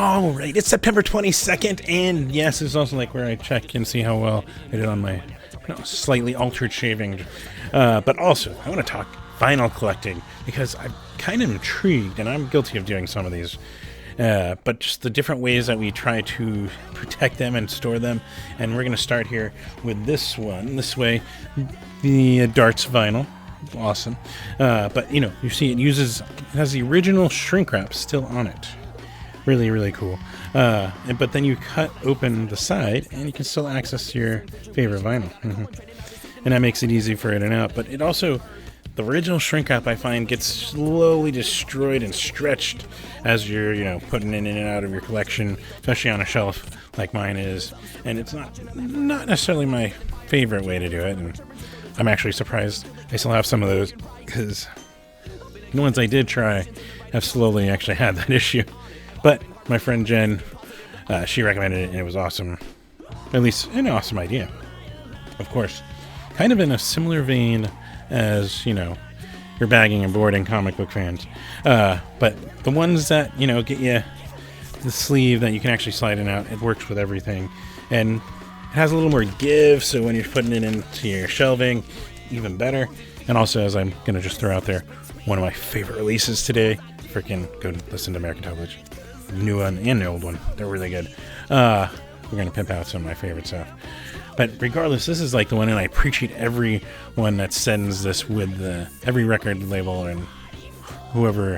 All right, it's September 22nd, and yes, it's also like where I check and see how well I did on my slightly altered shaving. But also, I want to talk vinyl collecting because I'm kind of intrigued, and I'm guilty of doing some of these. But just the different ways that we try to protect them and store them. And we're going to start here with this one. This way, the Darts vinyl. Awesome. But, you see it has the original shrink wrap still on it. Really, really cool. But then you cut open the side, and you can still access your favorite vinyl. And that makes it easy for in and out. But it also, the original shrink wrap, I find, gets slowly destroyed and stretched as you're, putting it in and out of your collection, especially on a shelf like mine is. And it's not necessarily my favorite way to do it. And I'm actually surprised I still have some of those, because the ones I did try have slowly actually had that issue. But my friend Jen, she recommended it, and it was awesome. At least an awesome idea. Of course, kind of in a similar vein as, your bagging and boarding comic book fans. But the ones that, get you the sleeve that you can actually slide in and out, it works with everything. And it has a little more give, so when you're putting it into your shelving, even better. And also, as I'm going to just throw out there, one of my favorite releases today, freaking go listen to American Television. New one and the old one. They're really good. We're going to pimp out some of my favorite stuff. But regardless, this is like the one, and I appreciate everyone that sends this with every record label and whoever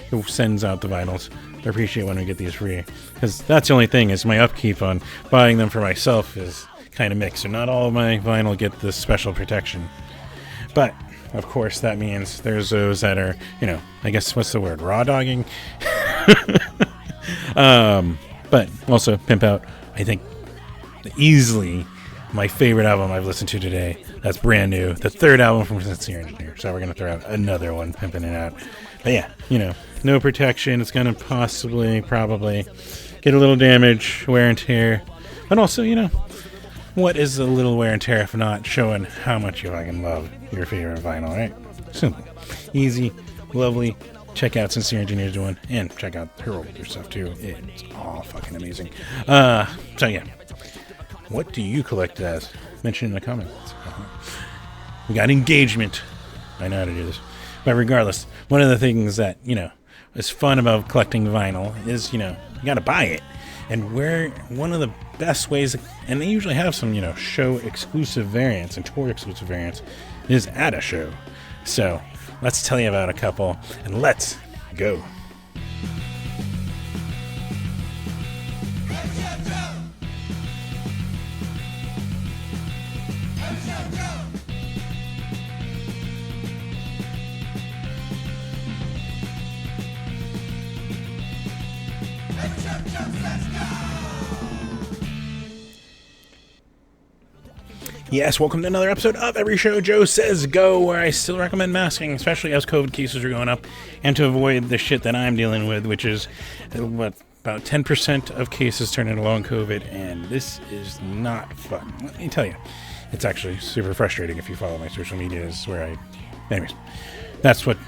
who sends out the vinyls. I appreciate when we get these free, because that's the only thing is my upkeep on buying them for myself is kind of mixed. So not all of my vinyl get this special protection. But, of course, that means there's those that are, I guess, what's the word? Raw dogging? But also pimp out, I think, easily my favorite album I've listened to today. That's brand new, the third album from Sincere Engineer. So we're gonna throw out another one, pimping it out. But yeah, no protection. It's gonna probably get a little damage, wear and tear. But also, what is a little wear and tear if not showing how much you fucking love your favorite vinyl, right? Simple, easy, lovely. Check out Sincere Engineer's doing, and check out her older stuff too. It's all fucking amazing. So yeah, what do you collect as? Mention in the comments. We got engagement. I know how to do this. But regardless, one of the things that is fun about collecting vinyl is you got to buy it, and one of the best ways, and they usually have some show exclusive variants and tour exclusive variants, is at a show. So let's tell you about a couple, and let's go. Yes, welcome to another episode of Every Show Joe Says Go, where I still recommend masking, especially as COVID cases are going up, and to avoid the shit that I'm dealing with, which is about 10% of cases turn into long COVID, and this is not fun. Let me tell you, it's actually super frustrating if you follow my social media. Anyways, that's what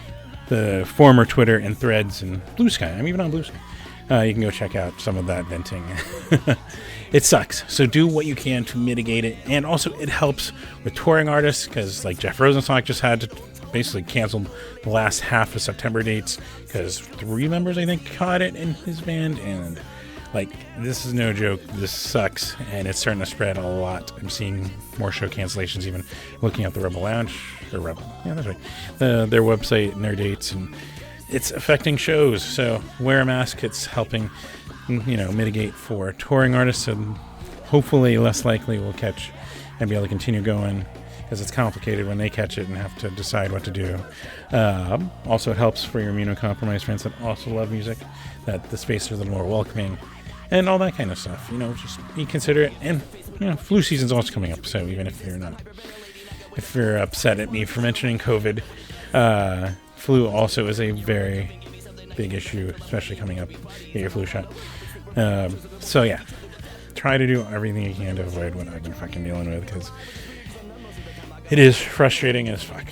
the former Twitter and Threads and Blue Sky. I'm even on Blue Sky. You can go check out some of that venting. It sucks. So do what you can to mitigate it. And also it helps with touring artists, because like Jeff Rosenstock just had to basically cancel the last half of September dates because 3 members, I think, caught it in his band. And this is no joke. This sucks. And it's starting to spread a lot. I'm seeing more show cancellations, even looking at the Rebel Lounge. Yeah, that's right. Their website and their dates. And it's affecting shows. So wear a mask. It's helping mitigate for touring artists, and hopefully less likely will catch and be able to continue going, because it's complicated when they catch it and have to decide what to do. Also, it helps for your immunocompromised friends that also love music, that the space is a little more welcoming, and all that kind of stuff. Just be considerate. And flu season's also coming up, so even if you're upset at me for mentioning COVID, flu also is a very big issue, especially coming up. Get your flu shot. So yeah, try to do everything you can to avoid what I've been fucking dealing with, because it is frustrating as fuck.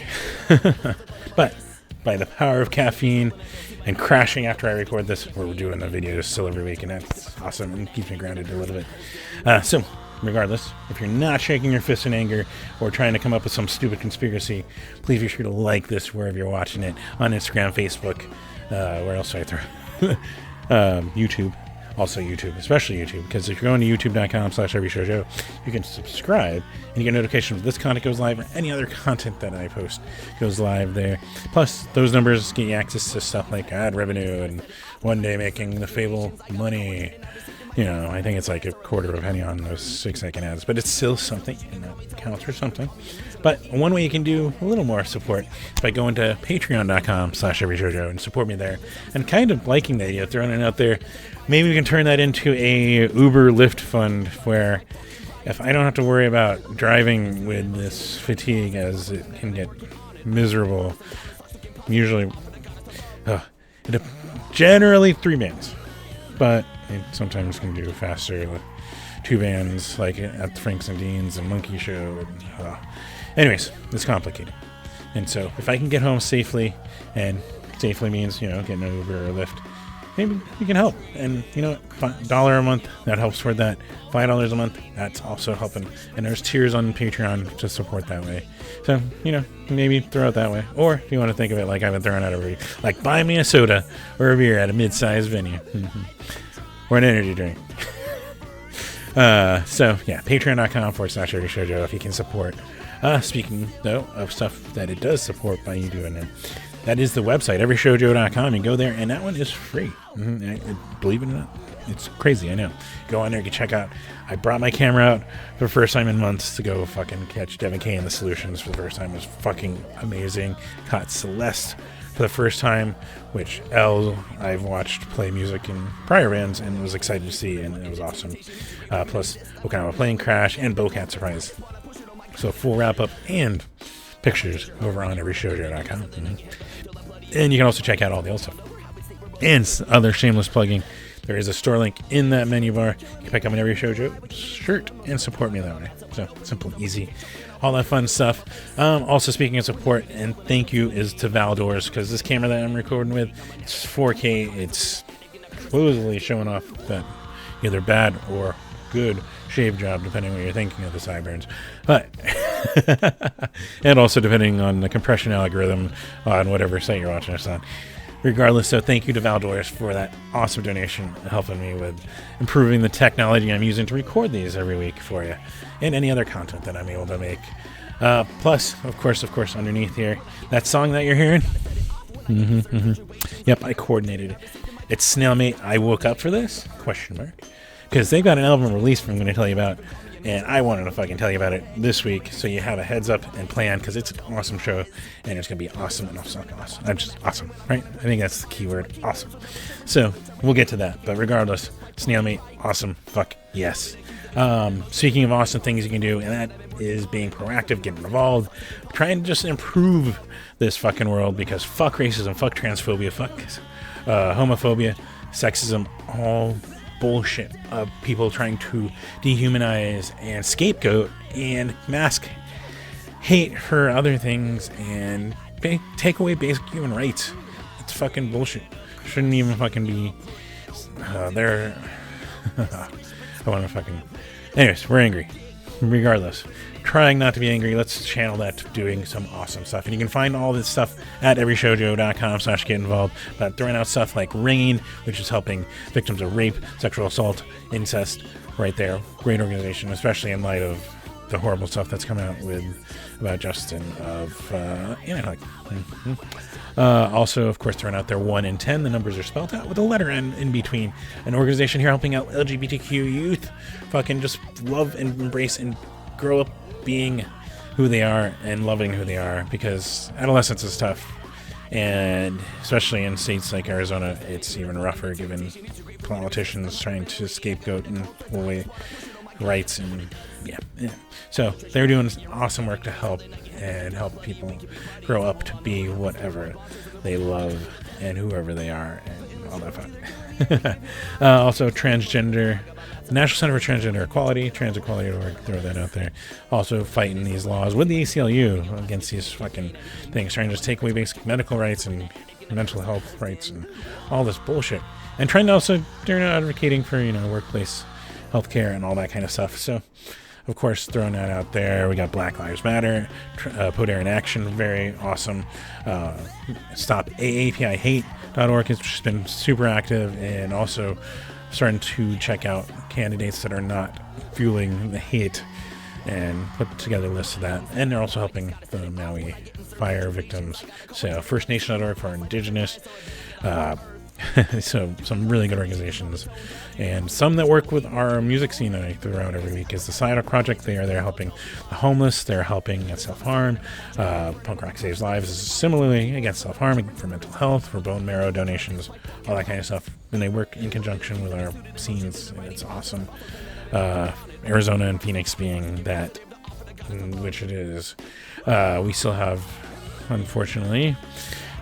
But by the power of caffeine and crashing after I record this. We're doing the videos still every week, and that's awesome and keeps me grounded a little bit. So, regardless, if you're not shaking your fist in anger or trying to come up with some stupid conspiracy, please be sure to like this wherever you're watching it, on Instagram, Facebook, where else do I throw? YouTube. Also YouTube, especially YouTube, because if you're going to youtube.com/everyshowjoe, you can subscribe and you get notifications when this content goes live or any other content that I post goes live there. Plus, those numbers get you access to stuff like ad revenue and one day making the Fable money. You know, I think it's like a quarter of a penny on those 6-second ads, but it's still something, and that counts for something. But one way you can do a little more support is by going to patreon.com/everyshowjoe and support me there. And kind of liking the idea, throwing it out there. Maybe we can turn that into a Uber Lyft fund where if I don't have to worry about driving with this fatigue, as it can get miserable, usually, generally 3 vans, but it sometimes can do faster with 2 vans, like at the Franks and Dean's and Monkey Show. Anyways, it's complicated. And so if I can get home safely, and safely means, getting an Uber or Lyft, maybe you can help. And you know what? $1 a month, that helps toward that. $5 a month, that's also helping. And there's tiers on Patreon to support that way. So, maybe throw it that way. Or if you want to think of it like I've been throwing out every, like buy me a soda or a beer at a mid-sized venue. Or an energy drink. So, yeah, patreon.com/everyshowjoe if you can support. Speaking, though, of stuff that it does support by you doing it, that is the website, everyshowjoe.com. You go there, and that one is free. Believe it or not, it's crazy, I know. Go on there, you can check out. I brought my camera out for the first time in months to go fucking catch Devin K and the Solutions for the first time. It was fucking amazing. Caught Celeste for the first time, which I've watched play music in prior bands and was excited to see, and it was awesome. Plus, Okinawa Plane Crash and Bowcat Surprise. So full wrap-up and pictures over on everyshowjoe.com. And you can also check out all the other stuff. And other shameless plugging. There is a store link in that menu bar. You can pick up an Every Show Joe shirt and support me that way. So simple, easy, all that fun stuff. Also, speaking of support and thank you is to Valdors, because this camera that I'm recording with, it's 4K. It's supposedly showing off that either bad or good shave job, depending on what you're thinking of the sideburns. But and also depending on the compression algorithm on whatever site you're watching us on. Regardless, so thank you to Valdors for that awesome donation, helping me with improving the technology I'm using to record these every week for you, and any other content that I'm able to make. Plus, of course, underneath here, that song that you're hearing. Yep, I coordinated it. It's Snailmate. I Woke Up for This? ? Because they've got an album release I'm going to tell you about, and I wanted to fucking tell you about it this week, so you have a heads up and plan, because it's an awesome show, and it's going to be awesome and awesome. I'm just awesome, right? I think that's the key word, awesome. So, we'll get to that, but regardless, Snailmate, awesome, fuck yes. Speaking of awesome things you can do, and that is being proactive, getting involved, trying to just improve this fucking world, because fuck racism, fuck transphobia, fuck homophobia, sexism, all bullshit of people trying to dehumanize and scapegoat and mask hate for other things and take away basic human rights. It's fucking bullshit. Shouldn't even fucking be there. I want to fucking... Anyways, we're angry. Regardless. Trying not to be angry. Let's channel that to doing some awesome stuff. And you can find all this stuff at everyshowjoe.com/get involved. But throwing out stuff like Ringing, which is helping victims of rape, sexual assault, incest, right there. Great organization, especially in light of the horrible stuff that's come out about Justin also, of course, throwing out there 1 in 10. The numbers are spelled out with a letter N in between. An organization here helping out LGBTQ youth fucking just love and embrace and grow up being who they are and loving who they are, because adolescence is tough, and especially in states like Arizona, it's even rougher given politicians trying to scapegoat and pull away rights. And yeah. So they're doing awesome work to help people grow up to be whatever they love and whoever they are and all that fun. Also, transgender. The National Center for Transgender Equality, transequality.org, throw that out there. Also fighting these laws with the ACLU against these fucking things, trying to just take away basic medical rights and mental health rights and all this bullshit. And trying to also, they're advocating for, workplace healthcare and all that kind of stuff. So, of course, throwing that out there. We got Black Lives Matter, Put Air in Action, very awesome. StopAAPIHate.org has just been super active, and also starting to check out candidates that are not fueling the hate and put together lists of that. And they're also helping the Maui fire victims. So FirstNation.org for Indigenous. So some really good organizations, and some that work with our music scene that I throw out every week is the Sidewalk Project. They are there helping the homeless. They're helping at self-harm. Punk Rock Saves Lives is similarly against self-harm, for mental health, for bone marrow donations, all that kind of stuff. And they work in conjunction with our scenes, and it's awesome. Arizona and Phoenix being that, which it is. We still have, unfortunately,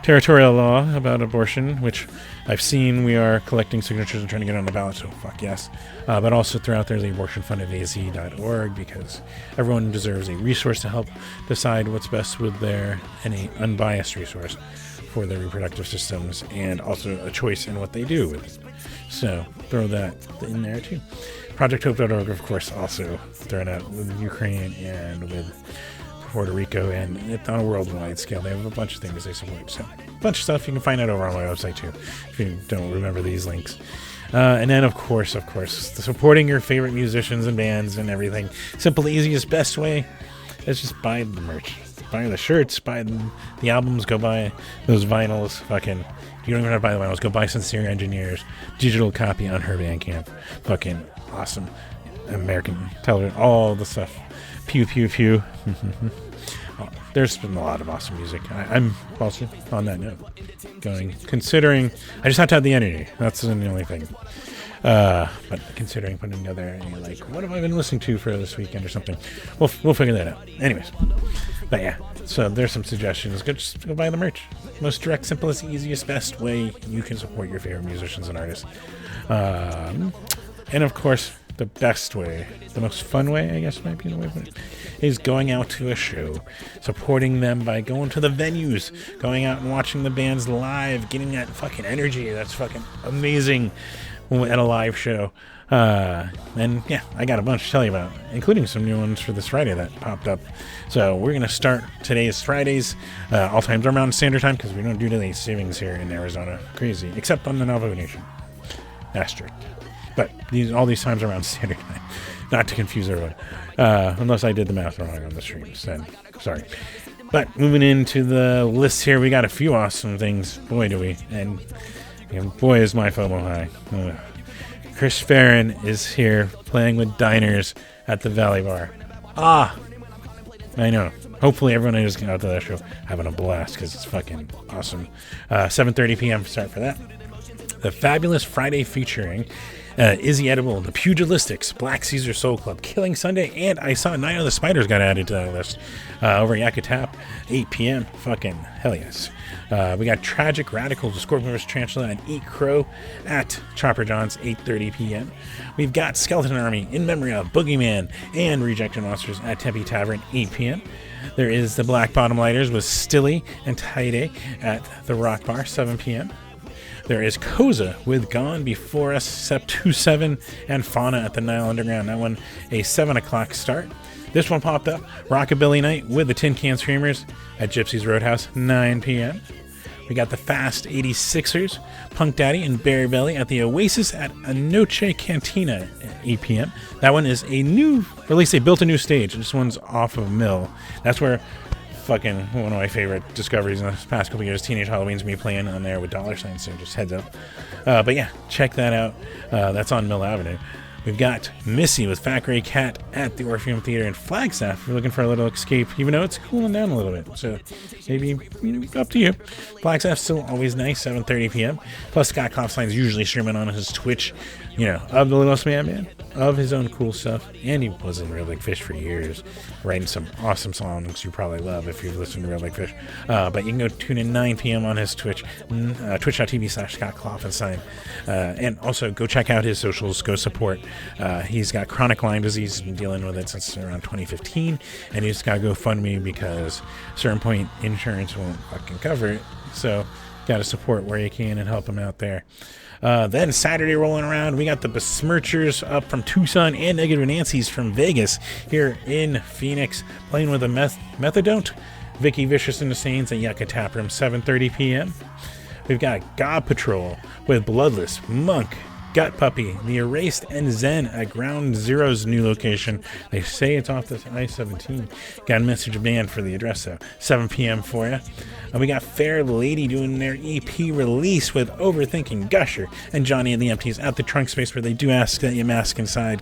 territorial law about abortion, which I've seen. We are collecting signatures and trying to get on the ballot, so fuck yes. But also throughout there, the abortion fund at az.org, because everyone deserves a resource to help decide what's best with their, and an unbiased resource for their reproductive systems, and also a choice in what they do with it. So throw that in there too. ProjectHope.org, of course, also throwing out with Ukraine and with Puerto Rico, and on a worldwide scale. They have a bunch of things they support. So a bunch of stuff you can find out over on my website too, if you don't remember these links. And then of course, supporting your favorite musicians and bands and everything. Simple, easiest, best way is just buy the merch. Buy the shirts, buy the albums, go buy those vinyls. Fucking, you don't even have to buy the vinyls. Go buy Sincere Engineers digital copy on her Bandcamp. Fucking awesome. American television, all the stuff. Pew, pew, pew. There's been a lot of awesome music. I'm also, on that note, considering, I just have to have the energy. That's the only thing. But considering putting together what have I been listening to for this weekend or something? We'll figure that out. Anyways. But yeah, so there's some suggestions. Just go buy the merch. Most direct, simplest, easiest, best way you can support your favorite musicians and artists. And of course, the best way, the most fun way, I guess might be the way to put it, is going out to a show, supporting them by going to the venues, going out and watching the bands live, getting that fucking energy. That's fucking amazing at a live show. And yeah, I got a bunch to tell you about, including some new ones for this Friday that popped up. So we're going to start today's Fridays, all times are Mountain Standard Time, because we don't do daylight savings here in Arizona. Crazy. Except on the Navajo Nation. Asterisk. But all these times are around Standard Time. Not to confuse everyone. Unless I did the math wrong on the streams, then sorry. But moving into the list here, we got a few awesome things. Boy, do we. And boy, is my FOMO high. Chris Farron is here playing with Diners at the Valley Bar. I know. Hopefully everyone is getting out to that show having a blast, because it's fucking awesome. 7:30 p.m. start for that. The Fabulous Friday featuring Izzy Edible, The Pugilistics, Black Caesar Soul Club, Killing Sunday, and I saw Night of the Spiders got added to that list over at Yakatap, 8 p.m. Fucking hell yes. We got Tragic Radicals, Scorpion vs. Tarantula, and Eat Crow at Chopper John's, 8:30 p.m. We've got Skeleton Army, In Memory of, Boogeyman, and Rejected Monsters at Tempe Tavern, 8 p.m. There is the Black Bottom Lighters with Stilly and Taide at the Rock Bar, 7 p.m. There is Koza with Gone Before Us, Sep 27, and Fauna at the Nile Underground. That one, a 7 o'clock start. This one popped up, Rockabilly Night with the Tin Can Screamers at Gypsy's Roadhouse, 9 p.m. We got the Fast 86ers, Punk Daddy, and Berry Belly at the Oasis at Anoche Cantina at 8 p.m. That one is a new, or at least they built a new stage. This one's off of Mill. That's where fucking one of my favorite discoveries in the past couple years, Teenage Halloween's me playing on there with dollar signs, so just heads up. But yeah, check that out. That's on Mill Avenue. We've got Missy with Fat Grey Cat at the Orpheum Theater in Flagstaff. If you're looking for a little escape, even though it's cooling down a little bit. So maybe, up to you. Flagstaff's still always nice, 7:30 p.m. Plus, Scott Klopstein's usually streaming on his Twitch, of the Littlest Man. of his own cool stuff, and he was in Real Big Fish for years, writing some awesome songs you probably love if you've listened to Real Big Fish. But you can go tune in 9 p.m. on his Twitch, twitch.tv/Scott Kloffenstein. And also go check out his socials, go support. He's got chronic Lyme disease, he's been dealing with it since around 2015, and he's got to go fund me because at a certain point insurance won't fucking cover it. So got to support where you can and help him out there. Then Saturday rolling around, we got the Besmirchers up from Tucson and Negative Nancy's from Vegas here in Phoenix, playing with a Methadone. Vicky Vicious and the Saints at Yucca Tap Room, 7:30 p.m. We've got God Patrol with Bloodless, Monk, Gut Puppy, The Erased, and Zen at Ground Zero's new location. They say it's off the I-17. Got a message band for the address, though. 7 p.m. for you. And we got Fair Lady doing their EP release with Overthinking, Gusher, and Johnny and the Empties at the trunk space, where they do ask that you mask inside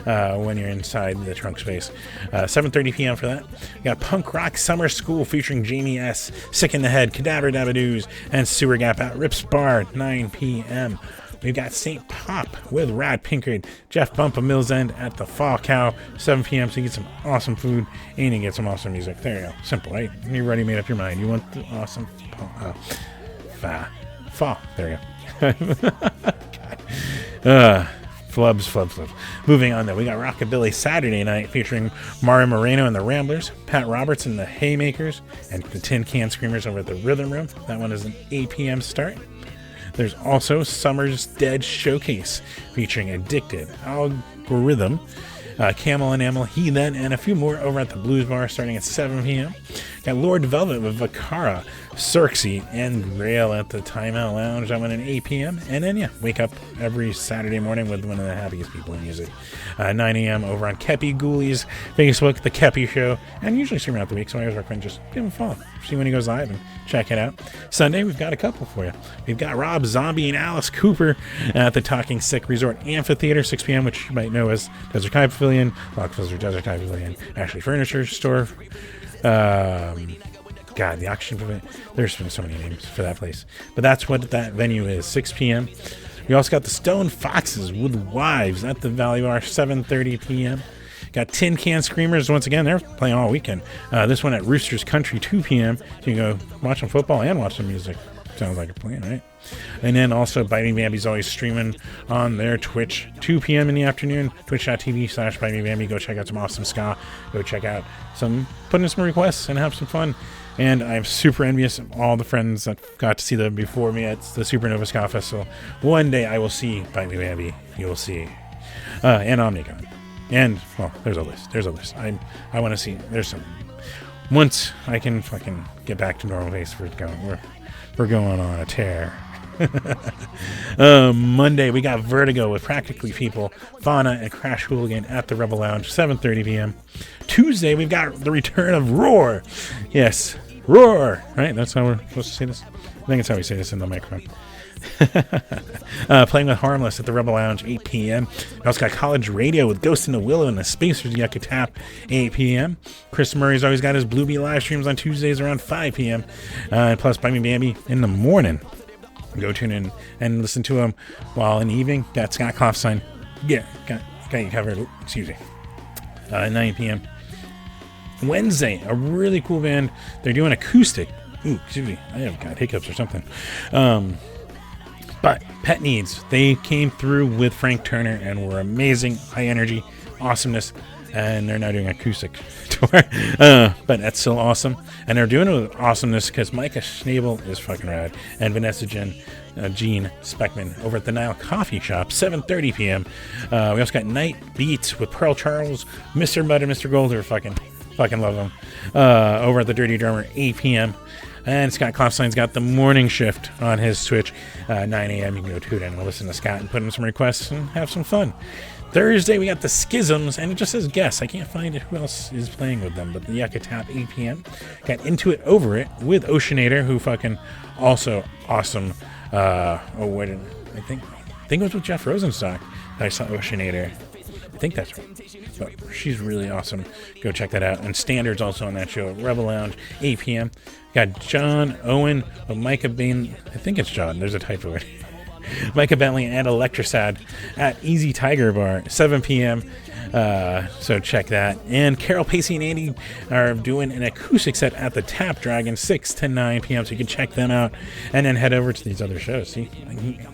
when you're inside the trunk space. 7:30 p.m. for that. We got Punk Rock Summer School featuring Jamie S., Sick in the Head, Cadaver Dabadoos, and Sewer Gap at Rips Bar, 9 p.m. We've got St. Pop with Rad Pinkard, Jeff Bump of Mills End at the Fall Cow, 7 p.m. So you get some awesome food and you get some awesome music. There you go. Simple, right? You already made up your mind. You want the awesome fall. There you go. Flubs. Moving on, though, we got Rockabilly Saturday Night featuring Mario Moreno and the Ramblers, Pat Roberts and the Haymakers, and the Tin Can Screamers over at the Rhythm Room. That one is an 8 p.m. start. There's also Summer's Dead Showcase featuring Addicted, Algorithm, Camel and Amel, Heathen, and a few more over at the Blues Bar starting at 7 p.m. Got Lord Velvet with Vakara, Circe, and Grail at the Timeout Lounge. That one at 8 p.m. And then, wake up every Saturday morning with one of the happiest people in music. 9 a.m. over on Kepi Ghoulies Facebook, The Kepi Show, and usually stream out the week, so I always recommend just give him a follow. See when he goes live and check it out. Sunday, we've got a couple for you. We've got Rob Zombie and Alice Cooper at the Talking Sick Resort Amphitheater, 6 p.m., which you might know as Desert Tide Pavilion, Rockefeller Desert Tide Pavilion, Ashley Furniture Store, the Auction Pavilion. There's been so many names for that place. But that's what that venue is, 6 p.m. We also got the Stone Foxes with Wives at the Valley Bar, 7:30 p.m. Got Tin Can Screamers, once again, they're playing all weekend. This one at Roosters Country, 2 p.m. So you can go watch some football and watch some music. Sounds like a plan, right? And then also Biting Bambi's always streaming on their Twitch, 2 p.m. in the afternoon, twitch.tv/BitingBambi. Go check out some awesome ska. Go check out put in some requests and have some fun. And I'm super envious of all the friends that got to see them before me at the Supernova Ska Festival. One day I will see Biting Bambi. You will see. And Omnicon. And, well, there's a list. I want to see. There's some. Once I can fucking get back to normal pace, we're going on a tear. Monday, we got Vertigo with Practically People, Fauna, and Crash Hooligan at the Rebel Lounge, 7:30 p.m. Tuesday, we've got the return of Roar. Yes, Roar. Right? That's how we're supposed to say this? I think it's how we say this in the microphone. Playing with Harmless at the Rebel Lounge, 8 p.m. We also got College Radio with Ghost in the Willow and the Spacers Yucca Tap, 8 p.m. Chris Murray's always got his Bluebee live streams on Tuesdays around 5 p.m. And plus Biting Bambi in the morning. Go tune in and listen to him while in the evening. Got Scott Kloffenstein. Yeah, got you covered. Excuse me. 9 p.m. Wednesday, a really cool band. They're doing acoustic. Ooh, excuse me. I have got hiccups or something. But Pet Needs, they came through with Frank Turner and were amazing, high energy, awesomeness, and they're now doing acoustic tour. But that's still awesome. And they're doing it with awesomeness because Micah Schnabel is fucking rad. And Vanessa Jean Speckman over at the Nile Coffee Shop, 7:30 p.m. We also got Night Beats with Pearl Charles, Mr. Mud and Mr. Golder, fucking love them. Over at the Dirty Drummer, 8 p.m. And Scott Kloffenstein's got the morning shift on his Twitch, 9 a.m. You can go tune in and listen to Scott and put in some requests and have some fun. Thursday, we got the Schisms, and it just says guests. I can't find who else is playing with them, but the Yucca Tap, 8 p.m. Got Into It Over It with Oceanator, who fucking also awesome. I think it was with Jeff Rosenstock that I saw Oceanator. I think that's right. But she's really awesome. Go check that out. And Standard's also on that show at Rebel Lounge, 8 p.m. Got John Owen with Micah Bain. I think it's John. There's a typo. Micah Bentley and Electrosad at Easy Tiger Bar, 7 p.m. So check that. And Carol Pacey and Andy are doing an acoustic set at the Tap Dragon, 6 to 9 p.m. So you can check them out and then head over to these other shows. See,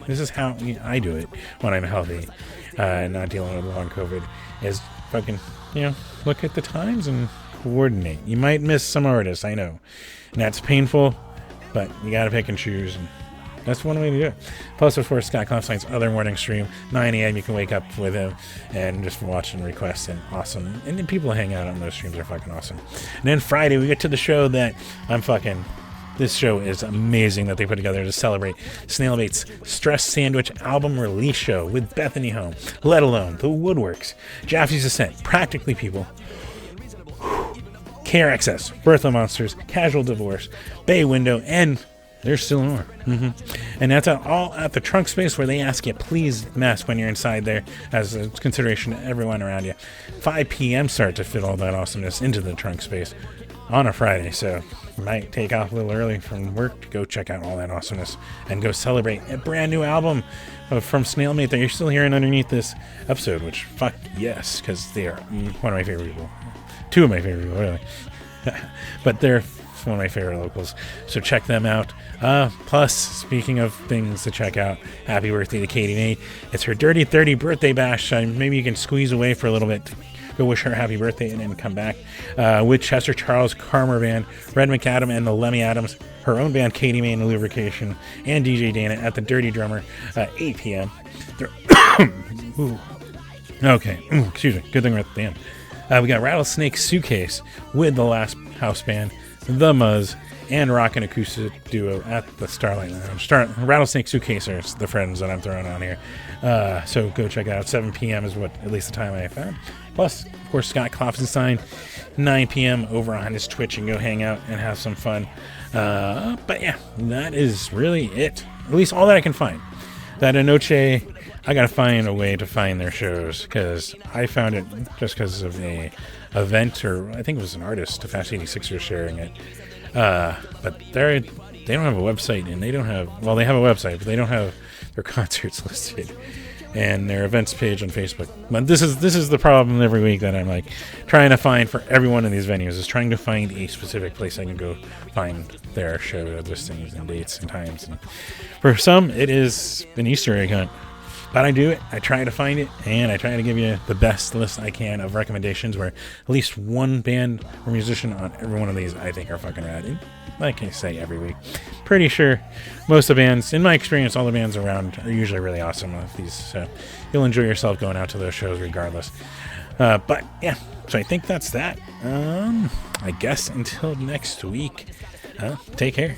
this is how I do it when I'm healthy and not dealing with long COVID, is fucking, look at the times and coordinate. You might miss some artists, I know. And that's painful, but you got to pick and choose. And that's one way to do it. Plus, of course, Scott Klopstein's other morning stream, 9 a.m. You can wake up with him and just watch and request, and awesome. And then people hang out on those streams are fucking awesome. And then Friday, we get to the show that this show is amazing that they put together to celebrate Snailbait's Stress Sandwich album release show with Bethany Home, Let Alone, The Woodworks, Jaffe's Ascent, Practically People, KRXS, Birth of Monsters, Casual Divorce, Bay Window, and there's still more. And that's all at the trunk space, where they ask you, please mask when you're inside there as a consideration to everyone around you. 5 p.m. start to fit all that awesomeness into the trunk space on a Friday. So you might take off a little early from work to go check out all that awesomeness and go celebrate a brand new album from Snailmate that you're still hearing underneath this episode, which fuck yes, because they are one of my favorite people. Two of my favorite people, really. But they're one of my favorite locals, so check them out. Plus, speaking of things to check out, happy birthday to Katie May. It's her Dirty 30 birthday bash. Maybe you can squeeze away for a little bit to go wish her happy birthday and then come back with Chester Charles, Karma Band, Red McAdam, and the Lemmy Adams, her own band Katie May and the Lubrication, and DJ Dana at the Dirty Drummer, 8 p.m. Okay, excuse me, good thing we're at the end. We got Rattlesnake Suitcase with the Last House Band, The Muzz, and Rock and Acoustic Duo at the Starlight Lounge. Rattlesnake Suitcase are the friends that I'm throwing on here. So go check it out. 7 p.m. is what, at least the time I found. Plus, of course, Scott Klopfenstein, 9 p.m. over on his Twitch, and go hang out and have some fun. But yeah, that is really it. At least all that I can find. That Anoche, I gotta find a way to find their shows, because I found it just because of a event, or I think it was an artist, Fast 86 was sharing it. But they don't have a website, and they don't have, well, they have a website, but they don't have their concerts listed and their events page on Facebook. But this is the problem every week that I'm like trying to find for every one of these venues, is trying to find a specific place I can go find their show listings and dates and times. And for some, it is an Easter egg hunt. But I do it. I try to find it, and I try to give you the best list I can of recommendations, where at least one band or musician on every one of these I think are fucking rad. And like I say every week, pretty sure most of the bands, in my experience, all the bands around are usually really awesome with these. So you'll enjoy yourself going out to those shows regardless. But yeah, so I think that's that. I guess until next week, take care.